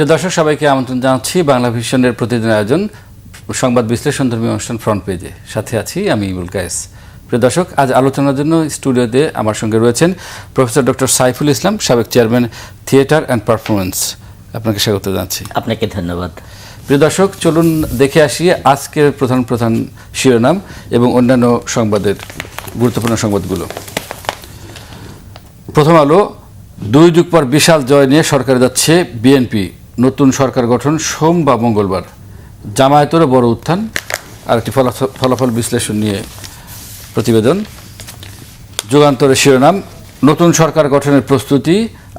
প্রিয় দর্শক, সবাইকে আমন্ত্রণ জানাচ্ছি বাংলা ভিশনের প্রতিদিন আয়োজন সংবাদ বিশ্লেষণধর্মী অনুষ্ঠান ফ্রন্ট পেজে। সাথে আছি আমি ইমরুল কায়েস। প্রিয় দর্শক, আজ আলোচনার জন্য স্টুডিওতে আমার সঙ্গে রয়েছেন প্রফেসর ডক্টর সাইফুল ইসলাম, সাবেক চেয়ারম্যান, থিয়েটার অ্যান্ড পারফরমেন্স। আপনাকে স্বাগত জানাচ্ছি। আপনাকে ধন্যবাদ। প্রিয় দর্শক, চলুন দেখে আসি আজকের প্রধান শিরোনাম এবং অন্যান্য সংবাদের গুরুত্বপূর্ণ সংবাদগুলো। প্রথম আলো, 2 যুগ পর বিশাল জয় নিয়ে সরকারে যাচ্ছে বিএনপি, নতুন সরকার গঠন সোম বা মঙ্গলবার, জামায়াতেরও বড় উত্থান। আর একটি ফলাফল বিশ্লেষণ নিয়ে প্রতিবেদন। যুগান্তরের শিরোনাম, নতুন সরকার গঠনের প্রস্তুতি।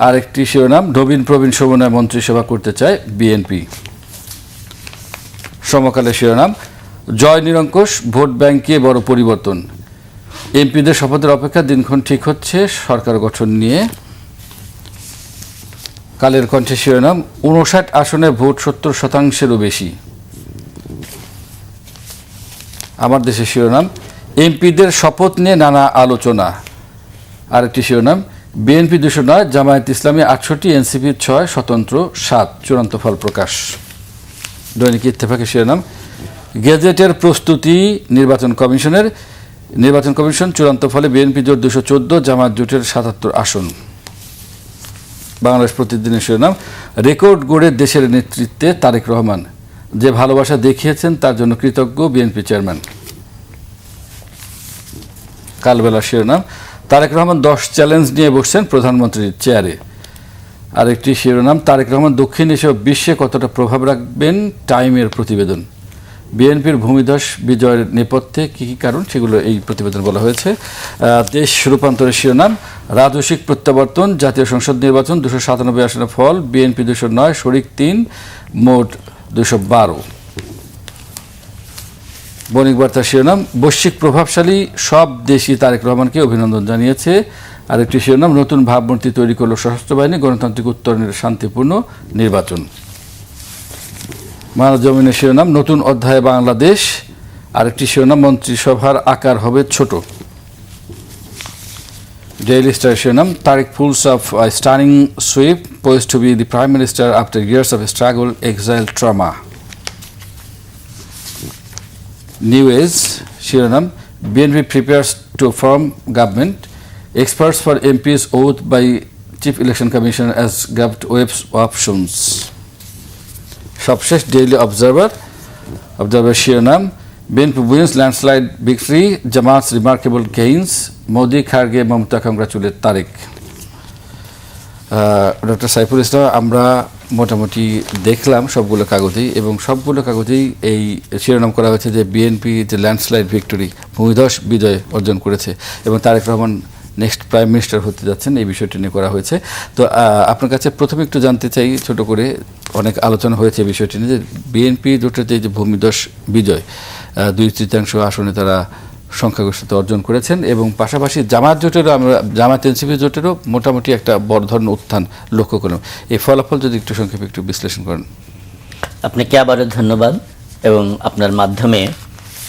আর একটি শিরোনাম, নবীন প্রবীণ সমন্বয় মন্ত্রিসভা করতে চায় বিএনপি। সমকালের শিরোনাম, জয় নিরঙ্কুশ, ভোট ব্যাংকে বড় পরিবর্তন, এমপিদের শপথের অপেক্ষা, দিনক্ষণ ঠিক হচ্ছে সরকার গঠন নিয়ে। কালের কণ্ঠে শিরোনাম, 59 আসনে ভোট 70%-এরও বেশি। আমার দেশের শিরোনাম, এমপিদের শপথ নিয়ে নানা আলোচনা। আরেকটি শিরোনাম, বিএনপি 209, জামায়াত ইসলামী 68, এনসিপি 6, স্বতন্ত্র 7, চূড়ান্ত ফল প্রকাশ। দৈনিক ইত্তেফাকের শিরোনাম, গেজেটের প্রস্তুতি নির্বাচন কমিশন চূড়ান্ত ফলে বিএনপি জোট 214, জামায়াত জোটের 77 আসন। বাংলাদেশ প্রতিদিনের শিরোনাম, রেকর্ড গড়ে দেশের নেতৃত্বে তারেক রহমান, যে ভালোবাসা দেখিয়েছেন তার জন্য কৃতজ্ঞ বিএনপি চেয়ারম্যান। কালবেলার শিরোনাম, তারেক রহমান 10 চ্যালেঞ্জ নিয়ে বসছেন প্রধানমন্ত্রীর চেয়ারে। আরেকটি শিরোনাম, তারেক রহমান দক্ষিণ এশিয়া বিশ্বে কতটা প্রভাব রাখবেন, টাইমের প্রতিবেদন। বিএনপির ভূমিধস বিজয়ের নেপথ্যে কী কী কারণ, সেগুলো এই প্রতিবেদন বলা হয়েছে। দেশ রূপান্তরের শিরোনাম, রাজস্বিক প্রত্যাবর্তন, জাতীয় সংসদ নির্বাচন 297 আসনের ফল, বিএনপি 209, শরিক 3, মোট 212। বণিক বার্তার শিরোনাম, বৈশ্বিক প্রভাবশালী সব দেশই তারেক রহমানকে অভিনন্দন জানিয়েছে। আরেকটি শিরোনাম, নতুন ভাবমূর্তি তৈরি করল সশস্ত্র বাহিনী, গণতান্ত্রিক উত্তরণের শান্তিপূর্ণ নির্বাচন। মানবজমিনের শিরোনাম, নতুন অধ্যায়ে বাংলাদেশ। আরেকটি শিরোনাম, মন্ত্রিসভার আকার হবে ছোট। ডেইলি স্টার শিরোনাম, Tarique pulls off a stunning sweep, poised to be the Prime Minister after years of struggle, exile, trauma. New Age শিরোনাম, BNP prepares to form government, experts for MP's oath by Chief Election Commissioner as government waves options. সবশেষ daily observer শিরোনাম, BNP wins landslide victory, Jamaat's remarkable gains, Modi, Kharge, Mamata congratulate Tarique. Doctor Saiful Islam, আমরা মোটামুটি দেখলাম সবগুলো কাগজেই, এবং সবগুলো কাগজেই এই শিরোনাম করা হয়েছে যে বিএনপি যে ল্যান্ডস্লাইড ভিক্টরি, ভূমিধস বিজয় অর্জন করেছে এবং Tarique Rahman next prime minister হতে যাচ্ছেন, এই বিষয়টি নিয়ে করা হয়েছে। তো আপনার কাছে প্রথমে একটু জানতে চাই, ছোট করে অনেক আলোচনা হয়েছে বিষয়টি নিয়ে, যে বিএনপি জোটের যে ভূমিধস বিজয়, 2/3 আসনে তারা সংখ্যাগরিষ্ঠতা অর্জন করেছেন, এবং পাশাপাশি জামায়াত এনসিপি জোটেরও মোটামুটি একটা বড় ধরনের উত্থান লক্ষ্য করলাম। এই ফলাফল যদি একটু সংক্ষেপে একটু বিশ্লেষণ করেন। আপনাকে আবারও ধন্যবাদ, এবং আপনার মাধ্যমে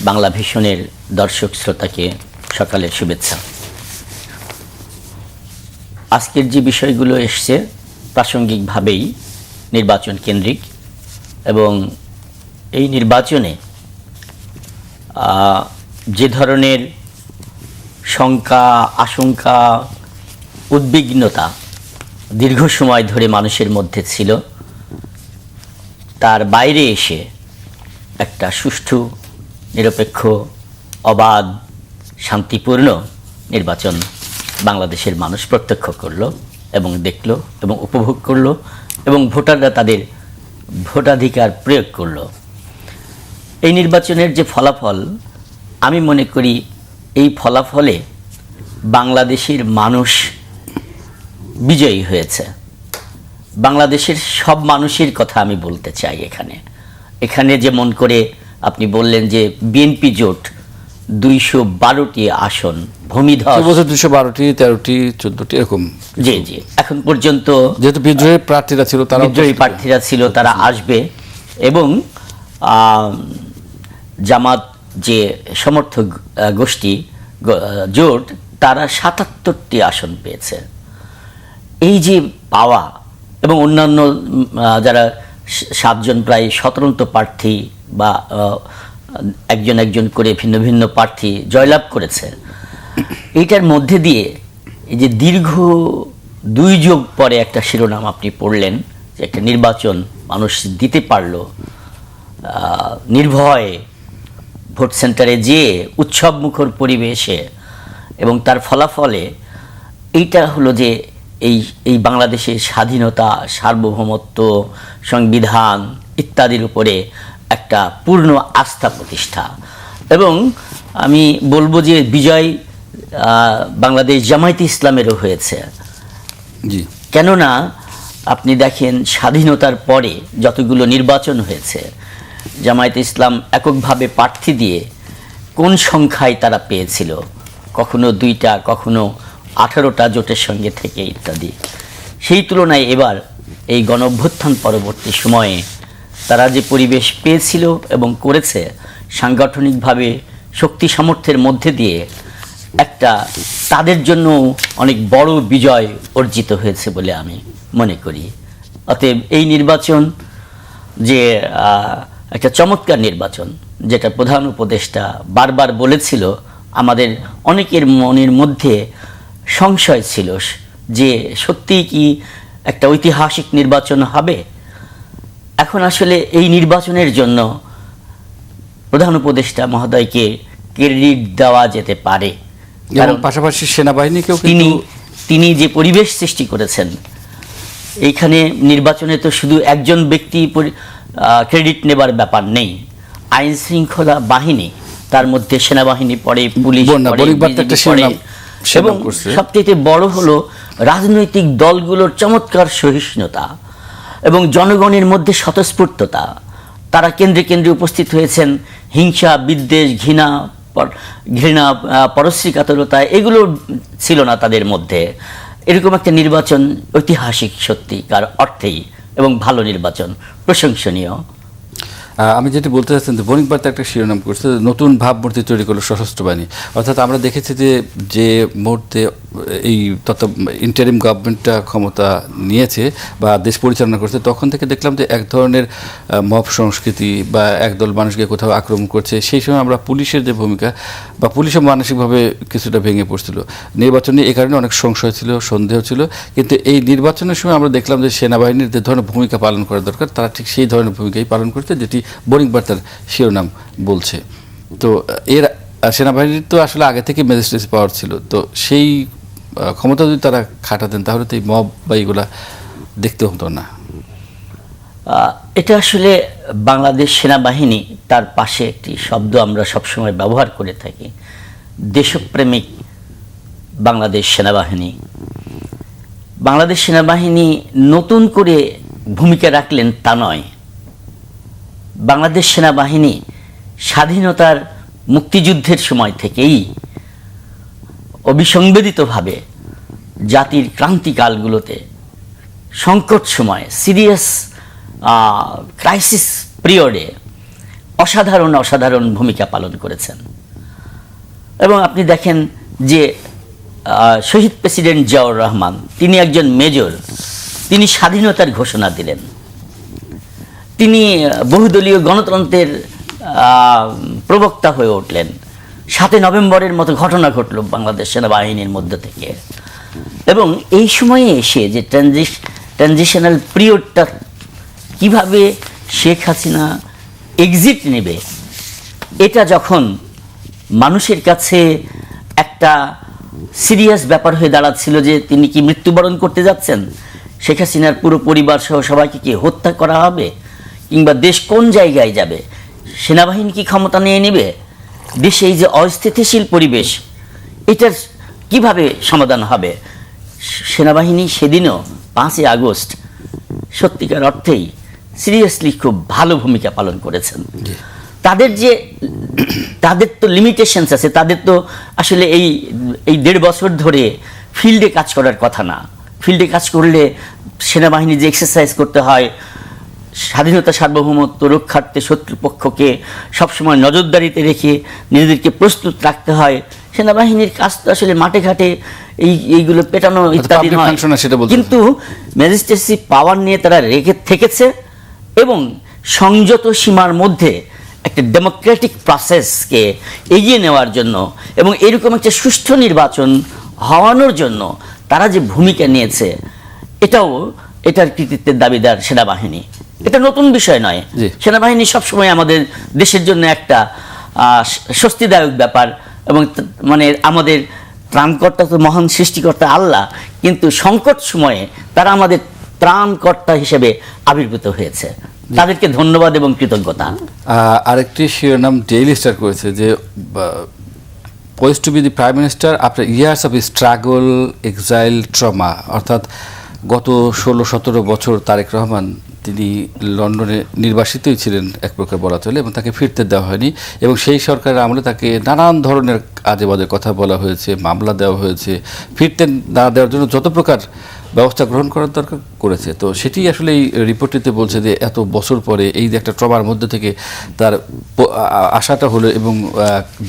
বাংলা ভিশনের দর্শক শ্রোতাকে সকালের শুভেচ্ছা। আজকের যে বিষয়গুলো এসছে প্রাসঙ্গিকভাবেই নির্বাচন কেন্দ্রিক, এবং এই নির্বাচনে যে ধরনের শঙ্কা, আশঙ্কা, উদ্বিগ্নতা দীর্ঘ সময় ধরে মানুষের মধ্যে ছিল, তার বাইরে এসে একটা সুষ্ঠু, নিরপেক্ষ, অবাধ, শান্তিপূর্ণ নির্বাচন বাংলাদেশের মানুষ প্রত্যক্ষ করলো এবং দেখলো এবং উপভোগ করলো, এবং ভোটাররা তাদের ভোটাধিকার প্রয়োগ করলো। এই নির্বাচনের যে ফলাফল, আমি মনে করি এই ফলাফলে বাংলাদেশের মানুষ বিজয়ী হয়েছে। বাংলাদেশের সব মানুষের কথা আমি বলতে চাই। এখানে যেমন করে আপনি বললেন যে বিএনপি জোট 212টি আসন, ভূমিধস 212টি, 13টি, 14টি এরকম, জি জি, এখন পর্যন্ত যেহেতু বিদ্রোহী প্রার্থীরা ছিল তারা আসবে, এবং জামাত যে সমর্থক গোষ্ঠী জোট, তারা 77টি আসন পেয়েছে। এই যে পাওয়া, এবং অন্যান্য যারা 7 জন প্রায় স্বতন্ত্র প্রার্থী বা একজন একজন করে ভিন্ন ভিন্ন প্রার্থী জয়লাভ করেছে। এইটার মধ্যে দিয়ে এই যে দীর্ঘ 2 যুগ পরে একটা শিরোনাম আপনি পড়লেন, যে একটা নির্বাচন মানুষ দিতে পারলো নির্ভয়ে ভোট সেন্টারে যেয়ে উৎসব মুখর পরিবেশে, এবং তার ফলাফলে এইটা হলো যে এই বাংলাদেশের স্বাধীনতা, সার্বভৌমত্ব, সংবিধান ইত্যাদির উপরে একটা পূর্ণ আস্থা প্রতিষ্ঠা। এবং আমি বলবো যে বিজয় বাংলাদেশ জামায়াতে ইসলামেরও হয়েছে। জি, কেননা আপনি দেখেন স্বাধীনতার পরে যতগুলো নির্বাচন হয়েছে, জামায়াতে ইসলাম এককভাবে প্রার্থী দিয়ে কোন সংখ্যায় তারা পেয়েছিল, কখনো 2টা, কখনো 18টা জোটের সঙ্গে থেকে ইত্যাদি। সেই তুলনায় এবার এই গণঅভ্যুত্থান পরবর্তী সময়ে তারা যে পরিবেশ পেয়েছিল এবং করেছে, সাংগঠনিকভাবে শক্তি সামর্থ্যের মধ্যে দিয়ে একটা তাদের জন্য অনেক বড় বিজয় অর্জিত হয়েছে বলে আমি মনে করি। অতএব এই নির্বাচন যে একটা চমৎকার নির্বাচন, যেটা প্রধান উপদেষ্টা বারবার বলেছিল, আমাদের অনেকের মনের মধ্যে সংশয় ছিল যে সত্যিই কি একটা ঐতিহাসিক নির্বাচন হবে। এখন আসলে এই নির্বাচনের জন্য প্রধান উপদেষ্টা মহোদয়কে ক্রেডিট দেওয়া যেতে পারে, এবং পাশাপাশি সেনাবাহিনীকেও তিনি যে পরিবেশ সৃষ্টি করেছেন। এইখানে নির্বাচনে তো শুধু একজন ব্যক্তি ক্রেডিট নেবার ব্যাপার নেই, আইন শৃঙ্খলা বাহিনী, তার মধ্যে সেনাবাহিনী পড়ে, পুলিশ পড়ে, এবং সবচেয়ে বড় হলো রাজনৈতিক দলগুলোর চমৎকার সহিষ্ণুতা এবং জনগণের মধ্যে স্বতঃস্ফূর্ততা। তারা কেন্দ্রে কেন্দ্রে উপস্থিত হয়েছেন। হিংসা, বিদ্বেষ, ঘৃণা, পরশ্রীকাতরতা এগুলো ছিল না তাদের মধ্যে। এরকম একটা নির্বাচন ঐতিহাসিক সত্যিকার অর্থেই, এবং ভালো নির্বাচন, প্রশংসনীয়। আমি যেটি বলতে চাচ্ছেন যে বণিক বার্তা একটা শিরোনাম করছে, নতুন ভাবমূর্তি তৈরি করলো সশস্ত্র বাহিনী। অর্থাৎ আমরা দেখেছি যে মুহূর্তে এই ইন্টারিম গভর্নমেন্টটা ক্ষমতা নিয়েছে বা দেশ পরিচালনা করছে, তখন থেকে দেখলাম যে এক ধরনের মব সংস্কৃতি বা একদল মানুষকে কোথাও আক্রমণ করছে। সেই সময় আমরা পুলিশের যে ভূমিকা, বা পুলিশও মানসিকভাবে কিছুটা ভেঙে পড়ছিল। নির্বাচনে এই কারণে অনেক সংশয় ছিল, সন্দেহ ছিল। কিন্তু এই নির্বাচনের সময় আমরা দেখলাম যে সেনাবাহিনীর যে ধরনের ভূমিকা পালন করা দরকার, তারা ঠিক সেই ধরনের ভূমিকাই পালন করছে, যেটি বণিক বার্তার শিরোনাম বলছে। তো এর সেনাবাহিনীর তো আসলে আগে থেকে ম্যাজিস্ট্রেসি পাওয়ার ছিল, তো সেই ক্ষমতা যদি তারা খাটাতেন তাহলে তো এই মব বা এইগুলা দেখতে হতো না। এটা আসলে বাংলাদেশ সেনাবাহিনী, তার পাশে একটি শব্দ আমরা সবসময় ব্যবহার করে থাকি, দেশপ্রেমিক বাংলাদেশ সেনাবাহিনী। বাংলাদেশ সেনাবাহিনী নতুন করে ভূমিকা রাখলেন তা নয়। বাংলাদেশ সেনাবাহিনী স্বাধীনতার মুক্তিযুদ্ধের সময় থেকেই অবিসংবেদিতভাবে জাতির ক্রান্তিকালগুলোতে, সংকট সময়, সিরিয়াস ক্রাইসিস পিরিয়ডে অসাধারণ ভূমিকা পালন করেছেন। এবং আপনি দেখেন যে শহীদ প্রেসিডেন্ট জিয়াউর রহমান, তিনি একজন মেজর, তিনি স্বাধীনতার ঘোষণা দিলেন। তিনি বহুদলীয় গণতন্ত্রের প্রবক্তা হয়ে উঠলেন। 7 নভেম্বরের মতো ঘটনা ঘটল বাংলাদেশ সেনাবাহিনীর মধ্য থেকে। এবং এই সময়ে এসে যে ট্রানজিশনাল পিরিয়ডটা কিভাবে শেখ হাসিনা এক্সিট নেবে, এটা যখন মানুষের কাছে একটা সিরিয়াস ব্যাপার হয়ে দাঁড়াচ্ছিল যে তিনি কি মৃত্যুবরণ করতে যাচ্ছেন, শেখ হাসিনার পুরো পরিবার সহ সবাইকে কি হত্যা করা হবে, কিংবা দেশ কোন জায়গায় যাবে, সেনাবাহিনী কি ক্ষমতা নিয়ে নেবে, দেশে এই যে অস্থিতিশীল পরিবেশ, এটার কিভাবে সমাধান হবে। সেনাবাহিনী সেদিনও 5 আগস্ট সত্যিকার অর্থেই সিরিয়াসলি খুব ভালো ভূমিকা পালন করেছেন। তাদের তো লিমিটেশনস আছে, তাদের তো আসলে এই 1.5 বছর ধরে ফিল্ডে কাজ করার কথা না। ফিল্ডে কাজ করলে সেনাবাহিনী যে এক্সারসাইজ করতে হয়, স্বাধীনতা সার্বভৌমত্ব রক্ষার্থে শত্রুপক্ষকে সবসময় নজরদারিতে রেখে নিজেদেরকে প্রস্তুত রাখতে হয়, সেনাবাহিনীর কাজ তো আসলে মাঠে ঘাটে এইগুলো পেটানো ইত্যাদি নয়। কিন্তু ম্যাজিস্ট্রেসি পাওয়ার নিয়ে তারা রেখে থেকেছে এবং সংযত সীমার মধ্যে একটা ডেমোক্রেটিক প্রসেসকে এগিয়ে নেওয়ার জন্য এবং এরকম একটা সুষ্ঠু নির্বাচন হওয়ানোর জন্য তারা যে ভূমিকা নিয়েছে এটার কৃতিত্বের দাবিদার সেনাবাহিনী। এটা নতুন বিষয় নয়। জি। সেনাবাহিনী সবসময় আমাদের দেশের জন্য একটা স্বস্তিদায়ক ব্যাপার, এবং মানে আমাদের ত্রাণকর্তা তো মহান সৃষ্টিকর্তা আল্লাহ, কিন্তু সংকট সময়ে তারা আমাদের ত্রাণকর্তা হিসেবে আবির্ভূত হয়েছে। তাদেরকে ধন্যবাদ এবং কৃতজ্ঞতা। আরেকটি শিরোনাম ডেইলি স্টার করেছে যে poised to be the prime minister after years of struggle, exile, trauma. অর্থাৎ গত 16-17 বছর তারেক রহমান তিনি লন্ডনে নির্বাসিতই ছিলেন এক প্রকার বলা চলে, এবং তাকে ফিরতে দেওয়া হয়নি, এবং সেই সরকারের আমলে তাকে নানান ধরনের আজে বাজে কথা বলা হয়েছে, মামলা দেওয়া হয়েছে, ফিরতে না দেওয়ার জন্য যত প্রকার ব্যবস্থা গ্রহণ করার দরকার করেছে। তো সেটি আসলে এই রিপোর্টটিতে বলছে যে এত বছর পরে এই যে একটা ট্রমার মধ্যে থেকে তার আশাটা হলো, এবং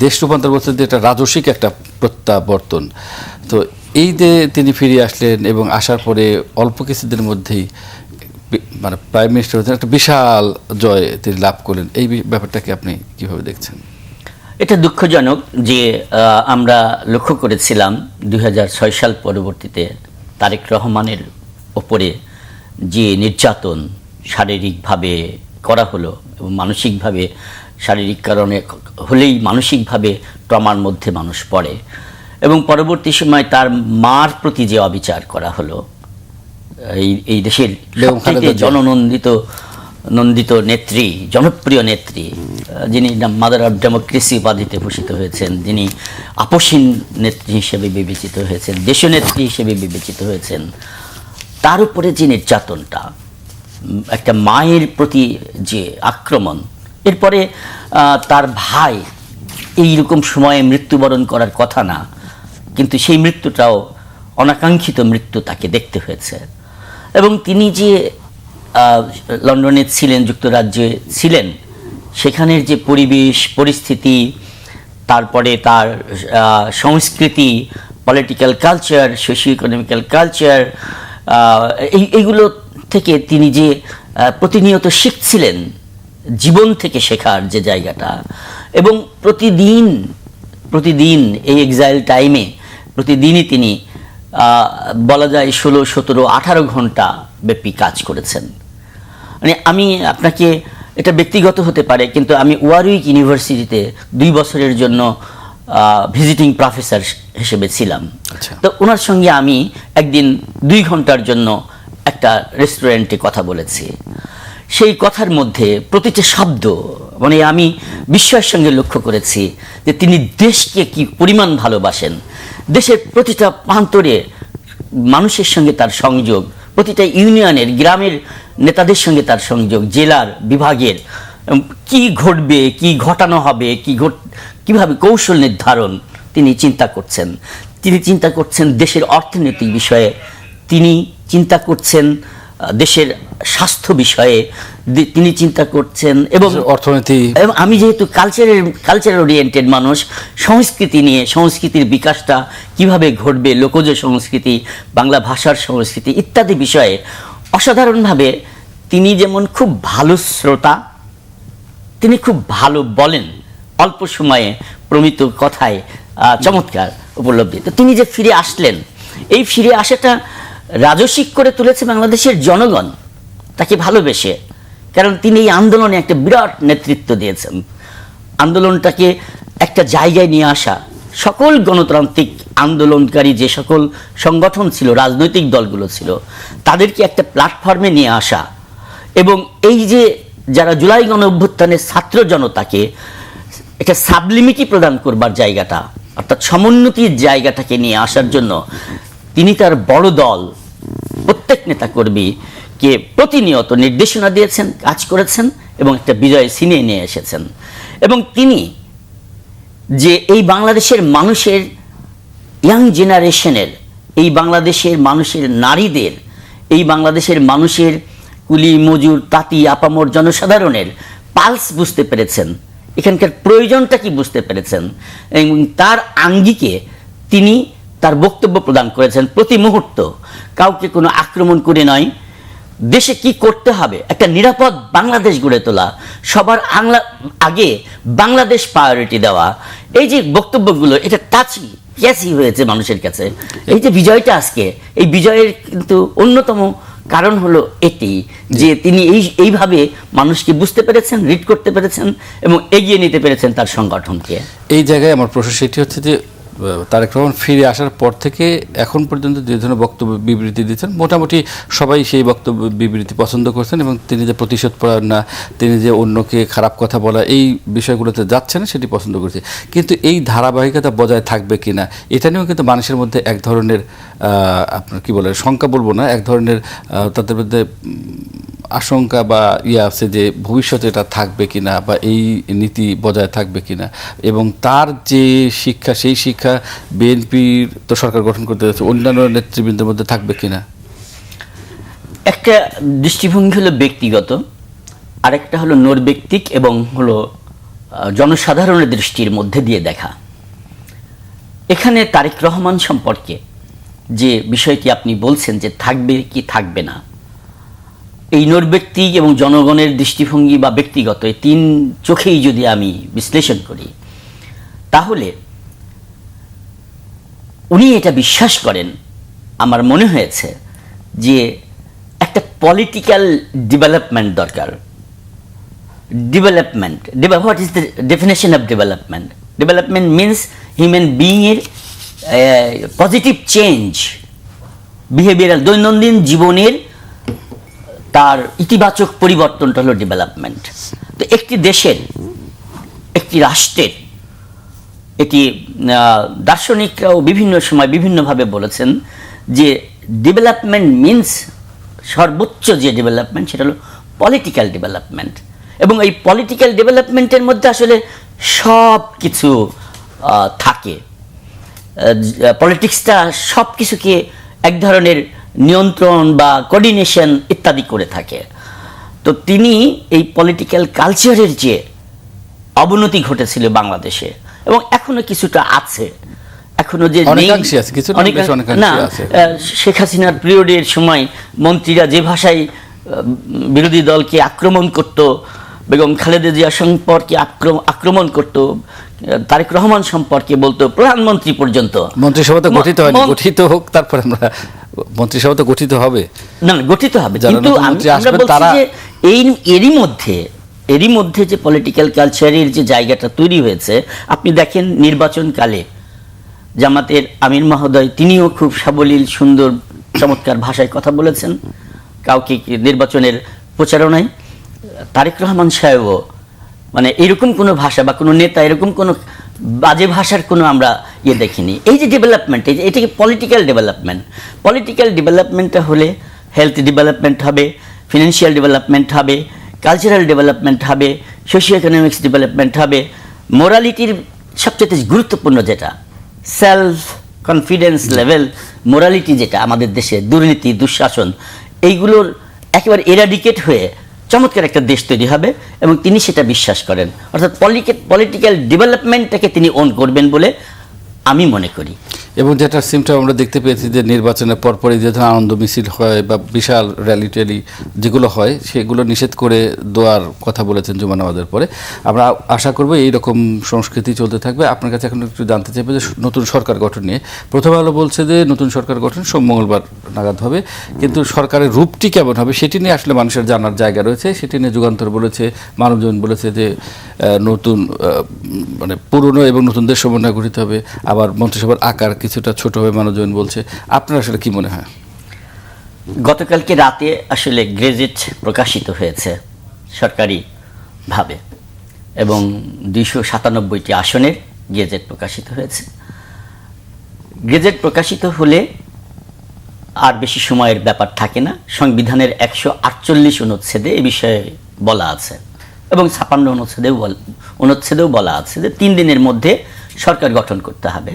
দেশ রূপান্তর বলছে যে এটা রাজস্বিক একটা প্রত্যাবর্তন। তো এই যে তিনি ফিরে আসলেন এবং আসার পরে অল্প কিছুদিনের মধ্যেই মানে প্রাইম মিনিস্টার হচ্ছেন, একটা বিশাল জয় তিনি লাভ করলেন। এই ব্যাপারটাকে আপনি কিভাবে দেখছেন? এটা দুঃখজনক যে আমরা লক্ষ্য করেছিলাম 2006 সাল পরবর্তীতে তারেক রহমানের ওপরে যে নির্যাতন শারীরিকভাবে করা হলো, এবং মানসিকভাবে, শারীরিক কারণে হলেই মানসিকভাবে ট্রমার মধ্যে মানুষ পড়ে, এবং পরবর্তী সময় তার মার প্রতি যে অবিচার করা হলো, এই দেশের সবথেকে জননন্দিত নেত্রী, জনপ্রিয় নেত্রী, যিনি মাদার অফ ডেমোক্রেসি উপাধিতে ভূষিত হয়েছেন, যিনি আপসীন নেত্রী হিসেবে বিবেচিত হয়েছেন, দেশনেত্রী হিসেবে বিবেচিত হয়েছেন, তার উপরে যে নির্যাতনটা, একটা মায়ের প্রতি যে আক্রমণ, এরপরে তার ভাই এইরকম সময়ে মৃত্যুবরণ করার কথা না, কিন্তু সেই মৃত্যুটাও অনাকাঙ্ক্ষিত মৃত্যু তাকে দেখতে হয়েছে। এবং তিনি যে লন্ডনে ছিলেন, যুক্তরাজ্যে ছিলেন, সেখানের যে পরিবেশ পরিস্থিতি, তারপরে তার সংস্কৃতি, political culture, socio economical culture, এইগুলো থেকে তিনি যে প্রতিনিয়ত শিখছিলেন, জীবন থেকে শেখার যে জায়গাটা, এবং প্রতিদিন এই এক্সাইল টাইমে প্রতিদিনই তিনি বলা যায় 16, 17, 18 ঘন্টা ব্যাপী কাজ করেছেন। মানে আমি আপনাকে, এটা ব্যক্তিগত হতে পারে, কিন্তু আমি ওয়ারউইক ইউনিভার্সিটিতে 2 বছরের জন্য ভিজিটিং প্রফেসর হিসেবে ছিলাম। তো ওনার সঙ্গে আমি একদিন 2 ঘন্টার জন্য একটা রেস্টুরেন্টে কথা বলেছি। সেই কথার মধ্যে প্রতিটা শব্দ, মানে আমি বিস্ময়ের সঙ্গে লক্ষ্য করেছি যে তিনি দেশকে কি পরিমাণ ভালোবাসেন, দেশের প্রতিটা প্রান্তরে মানুষের সঙ্গে তার সংযোগ, প্রতিটা ইউনিয়নের, গ্রামের নেতাদের সঙ্গে তার সংযোগ, জেলার, বিভাগের, কি ঘটবে, কি ঘটানো হবে, কিভাবে কৌশল নির্ধারণ তিনি চিন্তা করছেন। তিনি চিন্তা করছেন দেশের অর্থনৈতিক বিষয়ে, তিনি চিন্তা করছেন দেশের স্বাস্থ্য বিষয়ে, তিনি চিন্তা করছেন, এবং অর্থনীতি। এবং আমি যেহেতু কালচার ওরিয়েন্টেড মানুষ, সংস্কৃতি নিয়ে, সংস্কৃতির বিকাশটা কিভাবে ঘটবে, লোকজ সংস্কৃতি, বাংলা ভাষার সংস্কৃতি ইত্যাদি বিষয়ে অসাধারণভাবে তিনি যেমন খুব ভালো শ্রোতা, তিনি খুব ভালো বলেন, অল্প সময়ে প্রমিত কথায় চমৎকার উপলব্ধি। তো তিনি যে ফিরে আসলেন, এই ফিরে আসাটা রাজস্বিক করে তুলেছে বাংলাদেশের জনগণ তাকে ভালোবেসে, কারণ তিনি এই আন্দোলনে একটা বিরাট নেতৃত্ব দিয়েছেন। আন্দোলনটাকে একটা জায়গায় নিয়ে আসা, সকল গণতান্ত্রিক আন্দোলনকারী যে সকল সংগঠন ছিল, রাজনৈতিক দলগুলো ছিল, তাদেরকে একটা প্ল্যাটফর্মে নিয়ে আসা, এবং এই যে যারা জুলাই গণ অভ্যুত্থানের ছাত্র জনতাকে একটা সাবলিমিটি প্রদান করবার জায়গাটা, অর্থাৎ সমুন্নতির জায়গাটাকে নিয়ে আসার জন্য তিনি তার বড় দল, প্রত্যেক নেতাকর্মীকে প্রতিনিয়ত নির্দেশনা দিয়েছেন, কাজ করেছেন, এবং একটা বিজয় ছিনিয়ে নিয়ে এসেছেন। এবং তিনি যে এই বাংলাদেশের মানুষের, ইয়াং জেনারেশনের, এই বাংলাদেশের মানুষের নারীদের, এই বাংলাদেশের মানুষের কুলি মজুর তাঁতি আপামর জনসাধারণের পালস বুঝতে পেরেছেন, এখানকার প্রয়োজনটা কি বুঝতে পেরেছেন, এবং তার আঙ্গিকে তিনি তার বক্তব্য প্রদান করেছেন। প্রতি মুহূর্ত কাউকে কোনো আক্রমণ করে নয়, দেশে কি করতে হবে, একটা নিরাপদ বাংলাদেশ গড়ে তোলা, সবার আগে বাংলাদেশ প্রায়োরিটি দেওয়া, এই যে বক্তব্যগুলো এটা টাচি ক্যাচি হয়েছে মানুষের কাছে। এই যে বিজয়টা আজকে, এই বিজয়ের কিন্তু অন্যতম কারণ হলো এটি যে তিনি এইভাবে মানুষকে বুঝতে পেরেছেন, রিড করতে পেরেছেন এবং এগিয়ে নিতে পেরেছেন তার সংগঠনকে। এই জায়গায় আমার প্রশ্ন সেটি হচ্ছে যে তারেক রহমান ফিরে আসার পর থেকে এখন পর্যন্ত যে ধরনের বক্তব্য বিবৃতি দিচ্ছেন, মোটামুটি সবাই সেই বক্তব্য বিবৃতি পছন্দ করছেন এবং তিনি যে প্রতিশোধ পরায়ণ না, তিনি যে অন্যকে খারাপ কথা বলা, এই বিষয়গুলোতে যাচ্ছেন সেটি পছন্দ করছে। কিন্তু এই ধারাবাহিকতা বজায় থাকবে কিনা এটা নিয়েও কিন্তু মানুষের মধ্যে এক ধরনের আপনার কি বলে শঙ্কা বলবো না, এক ধরনের তাদের মধ্যে আশঙ্কা বা আছে যে ভবিষ্যতে এটা থাকবে কিনা বা এই নীতি বজায় থাকবে কিনা, এবং তার যে শিক্ষা সেই শিক্ষা বিএনপির তো সরকার গঠন করতে যাচ্ছে, অন্যান্য নেতৃবৃন্দের মধ্যে থাকবে কিনা। একটা দৃষ্টিভঙ্গি হলো ব্যক্তিগত, আরেকটা হলো নৈর্ব্যক্তিক এবং হলো জনসাধারণের দৃষ্টির মধ্যে দিয়ে দেখা। এখানে তারেক রহমান সম্পর্কে যে বিষয়টি আপনি বলছেন যে থাকবে কি থাকবে না, এই নৈর্ব্যক্তিক এবং জনগণের দৃষ্টিভঙ্গি বা ব্যক্তিগত এই তিন চোখেই যদি আমি বিশ্লেষণ করি, তাহলে উনি এটা বিশ্বাস করেন, আমার মনে হয়েছে যে একটা পলিটিক্যাল ডেভেলপমেন্ট দরকার। Development, what is the definition of development? Development means human বিইংয়ের পজিটিভ চেঞ্জ, বিহেভিয়ারাল দৈনন্দিন জীবনের তার ইতিবাচক পরিবর্তনটা হলো ডেভেলপমেন্ট। তো একটি দেশের, একটি রাষ্ট্রের, এটি দার্শনিকরাও বিভিন্ন সময় বিভিন্নভাবে বলেছেন যে ডেভেলপমেন্ট মিনস সর্বোচ্চ যে ডেভেলপমেন্ট সেটা হলো পলিটিক্যাল ডেভেলপমেন্ট। এবং এই পলিটিক্যাল ডেভেলপমেন্টের মধ্যে আসলে সব কিছু থাকে। পলিটিক্সটা সব কিছুকে এক ধরনের নিয়ন্ত্রণ বা কোঅর্ডিনেশন ইত্যাদি করে থাকে। তো তিনি এই পলিটিক্যাল কালচারের যে অবনতি ঘটেছিল বাংলাদেশে, এবং এখনো কিছুটা আছে, এখনো যে না, শেখ হাসিনার পিরিয়ডের সময় মন্ত্রীরা যে ভাষায় বিরোধী দলকে আক্রমণ করত, বেগম খালেদা জিয়া সম্পর্কে আক্রমণ করত, তারেক রহমান সম্পর্কে বলতো, প্রধানমন্ত্রী পর্যন্ত। মন্ত্রিসভা তো গঠিত হয়নি, গঠিত হোক তারপরে আমরা মন্ত্রিসভা তো গঠিত হবে, না গঠিত হবে, কিন্তু আমরা বলছি যে এরই মধ্যে যে পলিটিক্যাল কালচারের যে জায়গাটা তৈরি হয়েছে, আপনি দেখেন নির্বাচনকালে জামাতের আমির মহোদয় তিনিও খুব সাবলীল সুন্দর চমৎকার ভাষায় কথা বলেছেন কাউকে নির্বাচনের প্রচারণায়। তারেক রহমান সাহেবও মানে এরকম কোনো ভাষা বা কোনো নেতা এরকম কোনো বাজে ভাষার কোনো আমরা দেখিনি। এই যে ডেভেলপমেন্ট, এটাকে পলিটিক্যাল ডেভেলপমেন্ট, পলিটিক্যাল ডেভেলপমেন্টটা হলে হেলথ ডেভেলপমেন্ট হবে, ফিনান্সিয়াল ডেভেলপমেন্ট হবে, কালচারাল ডেভেলপমেন্ট হবে, সোশিও ইকোনমিক্স ডেভেলপমেন্ট হবে, মোরালিটির সবচেয়ে গুরুত্বপূর্ণ যেটা সেলফ কনফিডেন্স লেভেল, মোরালিটি যেটা আমাদের দেশে, দুর্নীতি দুঃশাসন এইগুলোর একেবারে এরাডিকেট হয়ে চমৎকার একটা দেশ তৈরি হবে, এবং তিনি সেটা বিশ্বাস করেন। অর্থাৎ পলিটিক্যাল ডেভেলপমেন্টটাকে তিনি অন করবেন বলে আমি মনে করি। এবং যেটা সিমটম আমরা দেখতে পেয়েছি যে নির্বাচনের পরপরই যে ধরনের আনন্দ মিছিল হয় বা বিশাল র্যালি ট্যালি যেগুলো হয় সেগুলো নিষেধ করে দেওয়ার কথা বলেছেন জুমা নামাজের পরে। আমরা আশা করব এইরকম সংস্কৃতি চলতে থাকবে। আপনার কাছে এখন একটু জানতে চাইবো যে নতুন সরকার গঠন নিয়ে। প্রথম আলো বলছে যে নতুন সরকার গঠন সোম মঙ্গলবার নাগাদ হবে, কিন্তু সরকারের রূপটি কেমন হবে সেটি নিয়ে আসলে মানুষের জানার জায়গা রয়েছে। সেটি নিয়ে যুগান্তর বলেছে, মানবজীবন বলেছে যে নতুন মানে পুরনো এবং নতুনদের সমন্বয় গঠিত হবে, আবার মন্ত্রিসভার আকার কিছুটা ছোট হবে মানবজীবন বলছে। আপনার আসলে কি মনে হয়? গতকালকে রাতে আসলে গেজেট প্রকাশিত হয়েছে সরকারিভাবে, এবং 297টি আসনের গেজেট প্রকাশিত হয়েছে। গেজেট প্রকাশিত হলে আর বেশি সময়ের ব্যাপার থাকে না। সংবিধানের 148 অনুচ্ছেদে এ বিষয়ে বলা আছে, এবং 56 অনুচ্ছেদেও বলা আছে যে 3 দিনের মধ্যে সরকার গঠন করতে হবে।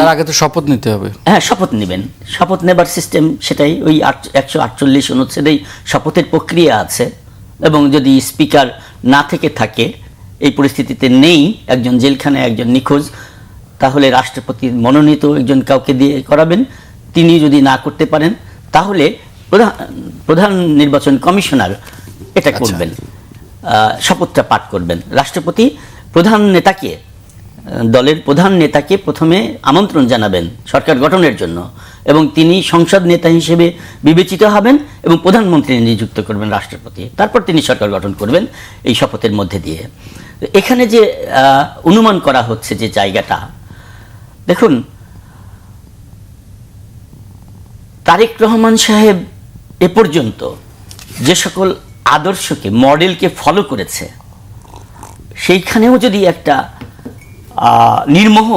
তার আগে তো শপথ নিতে হবে। হ্যাঁ, শপথ নেবেন, শপথ নেবার সিস্টেম সেটাই, ওই 148 অনুচ্ছেদেই শপথের প্রক্রিয়া আছে। এবং যদি স্পিকার না থেকে থাকে, এই পরিস্থিতিতে নেই, একজন জেলখানায় একজন নিখোঁজ, তাহলে রাষ্ট্রপতি মনোনীত একজন কাউকে দিয়ে করাবেন। তিনি যদি না করতে পারেন তাহলে প্রধান নির্বাচন কমিশনার এটা করবেন, শপথটা পাঠ করবেন। রাষ্ট্রপতি প্রধান নেতাকে, দলের প্রধান নেতাকে প্রথমে আমন্ত্রণ জানাবেন সরকার গঠনের জন্য, এবং তিনি সংসদ নেতা হিসেবে বিবেচিত হবেন এবং প্রধানমন্ত্রী নিযুক্ত করবেন রাষ্ট্রপতি। তারপর তিনি সরকার গঠন করবেন এই শপথের মধ্যে দিয়ে। এখানে যে অনুমান করা হচ্ছে যে জায়গাটা, দেখুন তারেক রহমান সাহেব এ পর্যন্ত যে সকল আদর্শকে, মডেলকে ফলো করেছে, সেইখানেও যদি একটা নির্মোহ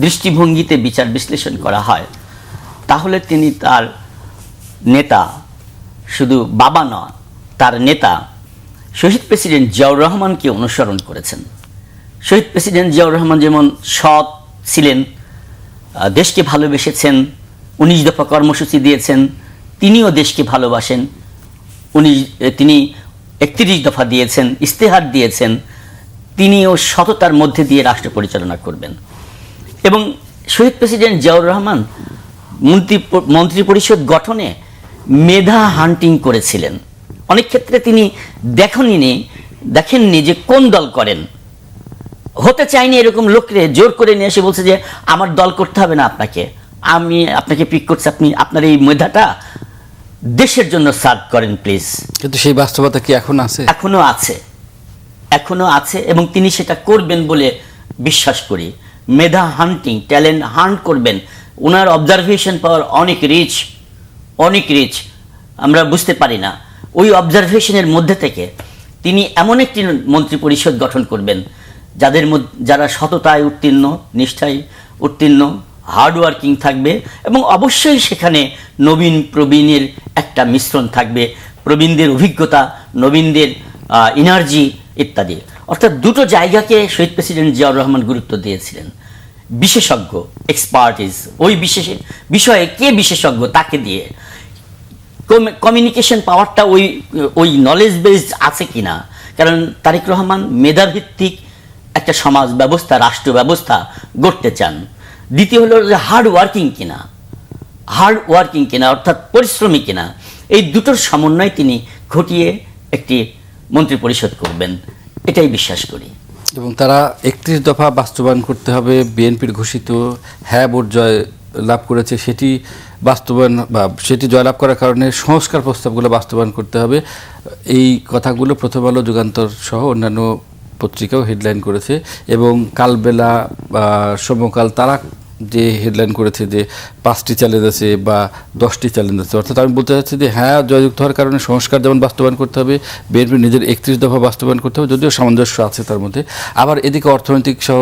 দৃষ্টিভঙ্গিতে বিচার বিশ্লেষণ করা হয়, তাহলে তিনি তার নেতা, শুধু বাবা নয়, তার নেতা শহীদ প্রেসিডেন্ট জিয়াউর রহমানকে অনুসরণ করেছেন। শহীদ প্রেসিডেন্ট জিয়াউর রহমান যেমন সৎ ছিলেন, দেশকে ভালোবেসেছেন, 19 দফা কর্মসূচি দিয়েছেন, তিনিও দেশকে ভালোবাসেন। তিনি 31 দফা দিয়েছেন, ইস্তেহার দিয়েছেন, তিনিও সততার মধ্যে দিয়ে রাষ্ট্র পরিচালনা করবেন। এবং শহীদ প্রেসিডেন্ট জিয়াউর রহমান মন্ত্রিপরিষদ গঠনে মেধা হান্টিং করেছিলেন। অনেক ক্ষেত্রে তিনি দেখেননি যে কোন দল করেন, হতে চাইনি এরকম লোককে জোর করে নিয়ে এসে বলছে যে আমার দল করতে হবে না আপনাকে, আমি আপনাকে পিক করছি, আপনি আপনার এই মেধাটা দেশের জন্য সার্ভ করেন প্লিজ। কিন্তু সেই বাস্তবতা কি এখন আছে? এখনো আছে এবং তিনি সেটা করবেন বলে বিশ্বাস করি। মেধা হান্টিং, ট্যালেন্ট হান্ট করবেন। ওনার অবজারভেশন পাওয়ার অনেক রিচ, আমরা বুঝতে পারি না। ওই অবজারভেশনের মধ্যে থেকে তিনি এমন একটি মন্ত্রিপরিষদ গঠন করবেন যারা সততায় উত্তীর্ণ, নিষ্ঠায় উত্তীর্ণ, হার্ডওয়ার্কিং থাকবে, এবং অবশ্যই সেখানে নবীন প্রবীণের একটা মিশ্রণ থাকবে, প্রবীণদের অভিজ্ঞতা, নবীনদের এনার্জি ইত্যাদি। অর্থাৎ দুটো জায়গাকে শহীদ প্রেসিডেন্ট জিয়াউর রহমান গুরুত্ব দিয়েছিলেন। বিশেষজ্ঞ, এক্সপার্টিস, ওই বিষয়ে কে বিশেষজ্ঞ তাকে দিয়ে, কমিউনিকেশন পাওয়ারটা ওই নলেজ বেসড আছে কিনা। কারণ তারেক রহমান মেধাভিত্তিক একটা সমাজ ব্যবস্থা, রাষ্ট্র ব্যবস্থা গড়তে চান। দ্বিতীয় হলো যে হার্ড ওয়ার্কিং কিনা, অর্থাৎ পরিশ্রমী কিনা। এই দুটোর সমন্বয় তিনি ঘটিয়ে একটি মন্ত্রিপরিষদ করবেন, এটাই বিশ্বাস করি। এবং তারা 31 দফা বাস্তবায়ন করতে হবে। বিএনপির ঘোষিত হ্যাঁ ভোট জয় লাভ করেছে, সেটি বাস্তবায়ন বা সেটি জয়লাভ করার কারণে সংস্কার প্রস্তাবগুলো বাস্তবায়ন করতে হবে। এই কথাগুলো প্রথম আলো, যুগান্তর সহ অন্যান্য পত্রিকাও হেডলাইন করেছে। এবং কালবেলা বা সমকাল তারা যে হেডলাইন করেছে যে 5টি চ্যালেঞ্জ আছে বা 10টি চ্যালেঞ্জ আছে। অর্থাৎ আমি বলতে চাচ্ছি যে হ্যাঁ জয়যুক্ত হওয়ার কারণে সংস্কার যেমন বাস্তবায়ন করতে হবে, বিএনপি নিজের 31 দফা বাস্তবায়ন করতে হবে, যদিও সামঞ্জস্য আছে তার মধ্যে। আবার এদিকে অর্থনৈতিক সহ,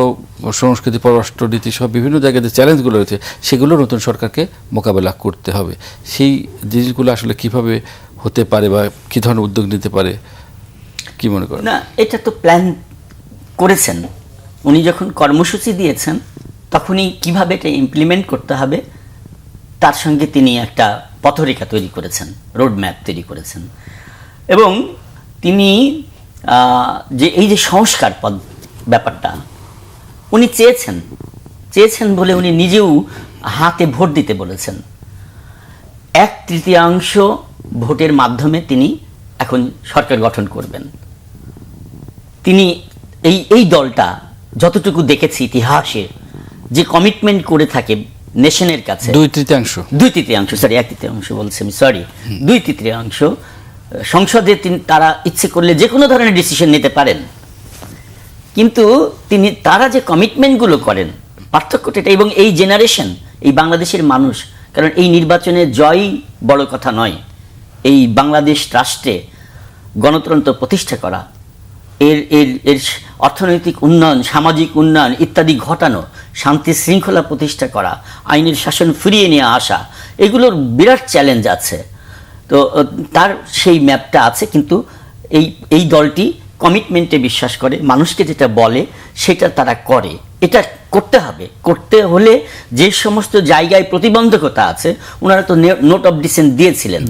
সংস্কৃতি, পররাষ্ট্রনীতি সহ বিভিন্ন জায়গায় যে চ্যালেঞ্জগুলো রয়েছে সেগুলো নতুন সরকারকে মোকাবেলা করতে হবে। সেই জিনিসগুলো আসলে কিভাবে হতে পারে বা কী ধরনের উদ্যোগ নিতে পারে, কি মনে করেন? না, এটা তো প্ল্যান করেছেন উনি, যখন কর্মসূচি দিয়েছেন তখনই কিভাবে এটা ইমপ্লিমেন্ট করতে হবে তার সঙ্গে তিনি একটা পথরেখা তৈরি করেছেন, রোড ম্যাপ তৈরি করেছেন। এবং তিনি যে এই যে সংস্কার ব্যাপারটা উনি চেয়েছেন বলে উনি নিজেও হাতে ভোট দিতে বলেছেন। 1/3 ভোটের মাধ্যমে তিনি এখন সরকার গঠন করবেন। তিনি এই দলটা যতটুকু দেখেছি ইতিহাসে যে কমিটমেন্ট করে থাকে নেশনের কাছে, 1/3 বলছি আমি, সরি, 2/3 সংসদে তারা ইচ্ছে করলে যে কোনো ধরনের ডিসিশন নিতে পারেন, কিন্তু তারা যে কমিটমেন্টগুলো করেন, পার্থক্যটা এটা। এবং এই জেনারেশন, এই বাংলাদেশের মানুষ, কারণ এই নির্বাচনে জয় বড় কথা নয়, এই বাংলাদেশ রাষ্ট্রে গণতন্ত্র প্রতিষ্ঠা করা, এর অর্থনৈতিক উন্নয়ন, সামাজিক উন্নয়ন ইত্যাদি ঘটানো, শান্তি শৃঙ্খলা প্রতিষ্ঠা করা, আইনের শাসন ফিরিয়ে নিয়ে আসা, এগুলোর বিরাট চ্যালেঞ্জ আছে। তো তার সেই ম্যাপটা আছে, কিন্তু এই দলটি কমিটমেন্টে বিশ্বাস করে, মানুষকে যেটা বলে সেটা তারা করে। এটা করতে হলে যে সমস্ত জায়গায় প্রতিবন্ধকতা আছে, ওনারা তো নোট অফ ডিসেন্ট দিয়েছিলেন।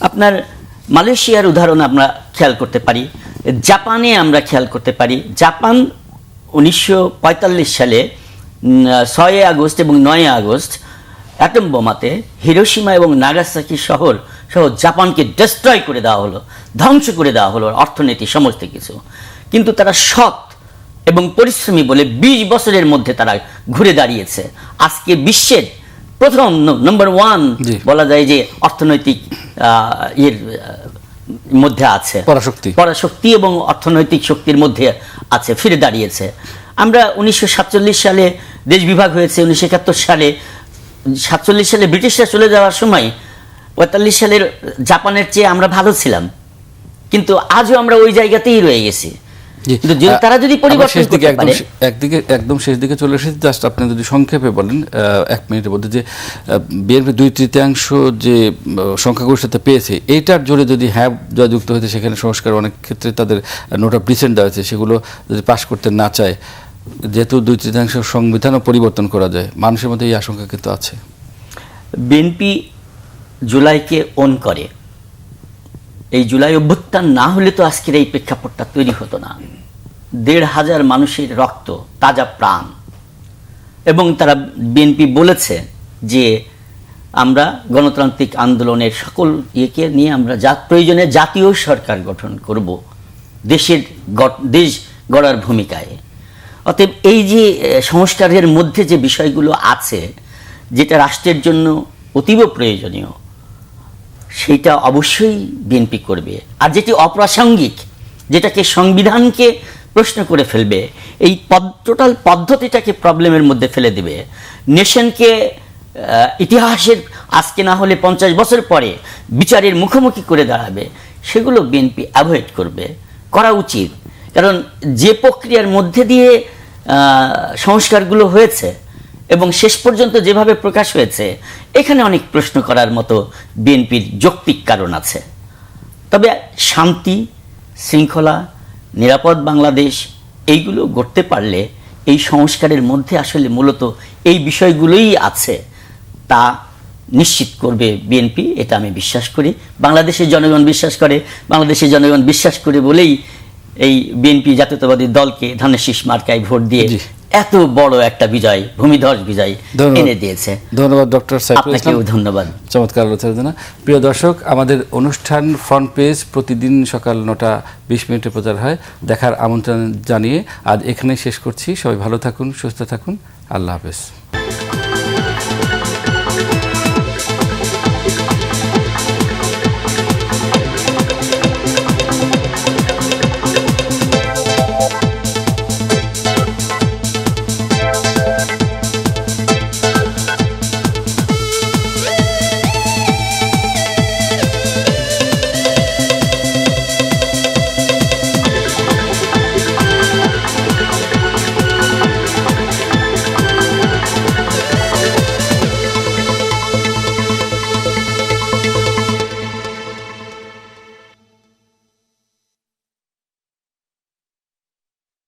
আপনার মালয়েশিয়ার উদাহরণ আমরা খেয়াল করতে পারি, জাপানে আমরা খেয়াল করতে পারি। জাপান 1945 সালে 6 আগস্ট এবং 9 আগস্ট অ্যাটম বোমাতে হিরোশিমা এবং নাগাসাকি শহর সহ জাপানকে ডিস্ট্রয় করে দেওয়া হলো, ধ্বংস করে দেওয়া হলো অর্থনীতি সমস্ত কিছু। কিন্তু তারা সৎ এবং পরিশ্রমী বলে 20 বছরের মধ্যে তারা ঘুরে দাঁড়িয়েছে। আজকে বিশ্বের প্রথম নম্বর 1 জি। বলা যায় যে অর্থনৈতিক এর মধ্যে আছে, পরাশক্তি এবং অর্থনৈতিক শক্তির মধ্যে আছে, ফিরে দাঁড়িয়েছে। আমরা 1947 সালে দেশ বিভাগ হয়েছে, 1971 সালে 47 সালে ব্রিটিশরা চলে যাওয়ার সময় 45 সালের জাপানের চেয়ে আমরা ভালো ছিলাম, কিন্তু আজও আমরা ওই জায়গাতেই রয়ে গেছি। কিন্তু তারা যদি পরিবর্তন করতে পারে। একদিকে একদম শেষ দিকে চলে এসেছে, জাস্ট আপনি যদি সংক্ষেপে বলেন 1 মিনিটের মধ্যে, যে বিএনপি 2/3 যে সংখ্যাগরিষ্ঠতা পেয়েছে, এইটার জোরে যদি হ্যাঁ যুক্ত হয়েছে, সেখানে সংস্কার অনেক ক্ষেত্রে তাদের নোট অফ ডিসেন্ট দেওয়া হয়েছে, সেগুলো যদি পাশ করতে না চায়, যেহেতু 2/3 সংবিধানও পরিবর্তন করা যায়, মানুষের মধ্যে এই আশঙ্কা কিন্তু আছে। বিএনপি জুলাইকে অন করে, এই জুলাই অভ্যুত্থান না হলে তো আজকের এই প্রেক্ষাপটটা তৈরি হতো না। 1,500 মানুষের রক্ত, তাজা প্রাণ, এবং তারা বিএনপি বলেছে যে আমরা গণতান্ত্রিক আন্দোলনের সকল ইয়েকে নিয়ে আমরা প্রয়োজনে জাতীয় সরকার গঠন করব দেশ গড়ার ভূমিকায়। অতএব এই যে সংস্কারের মধ্যে যে বিষয়গুলো আছে, যেটা রাষ্ট্রের জন্য অতীব প্রয়োজনীয়, সেইটা অবশ্যই বিএনপি করবে। আর যেটি অপ্রাসঙ্গিক, যেটাকে সংবিধানকে প্রশ্ন করে ফেলবে, এই টোটাল পদ্ধতিটাকে প্রবলেমের মধ্যে ফেলে দেবে, নেশনকে ইতিহাসের আজকে না হলে 50 বছর পরে বিচারের মুখোমুখি করে দাঁড়াবে, সেগুলো বিএনপি অ্যাভয়েড করবে, করা উচিত। কারণ যে প্রক্রিয়ার মধ্যে দিয়ে সংস্কারগুলো হয়েছে এবং শেষ পর্যন্ত যেভাবে প্রকাশ হয়েছে, এখানে অনেক প্রশ্ন করার মতো বিএনপির যৌক্তিক কারণ আছে। তবে শান্তি, শৃঙ্খলা, নিরাপদ বাংলাদেশ, এইগুলো গড়তে পারলে এই সংস্কারের মধ্যে আসলে মূলত এই বিষয়গুলোই আছে, তা নিশ্চিত করবে বিএনপি, এটা আমি বিশ্বাস করি। বাংলাদেশের জনগণ বিশ্বাস করে, বাংলাদেশের জনগণ বিশ্বাস করে বলেই এই বিএনপি জাতীয়তাবাদী দলকে ধানের শীষ মার্কায় ভোট দিয়ে এত বড় একটা বিজয়, ভূমিধস বিজয় এনে দিয়েছে। ধন্যবাদ ডক্টর সাইফুল ইসলাম, আপনাকেও ধন্যবাদ। চমৎকার আলোচনা। প্রিয় দর্শক, আমাদের অনুষ্ঠান ফ্রন্ট পেজ প্রতিদিন সকাল 9:20 প্রচার হয়। দেখার আমন্ত্রণ জানিয়ে আজ এখানেই শেষ করছি। সবাই ভালো থাকুন, সুস্থ থাকুন, আল্লাহ হাফেজ।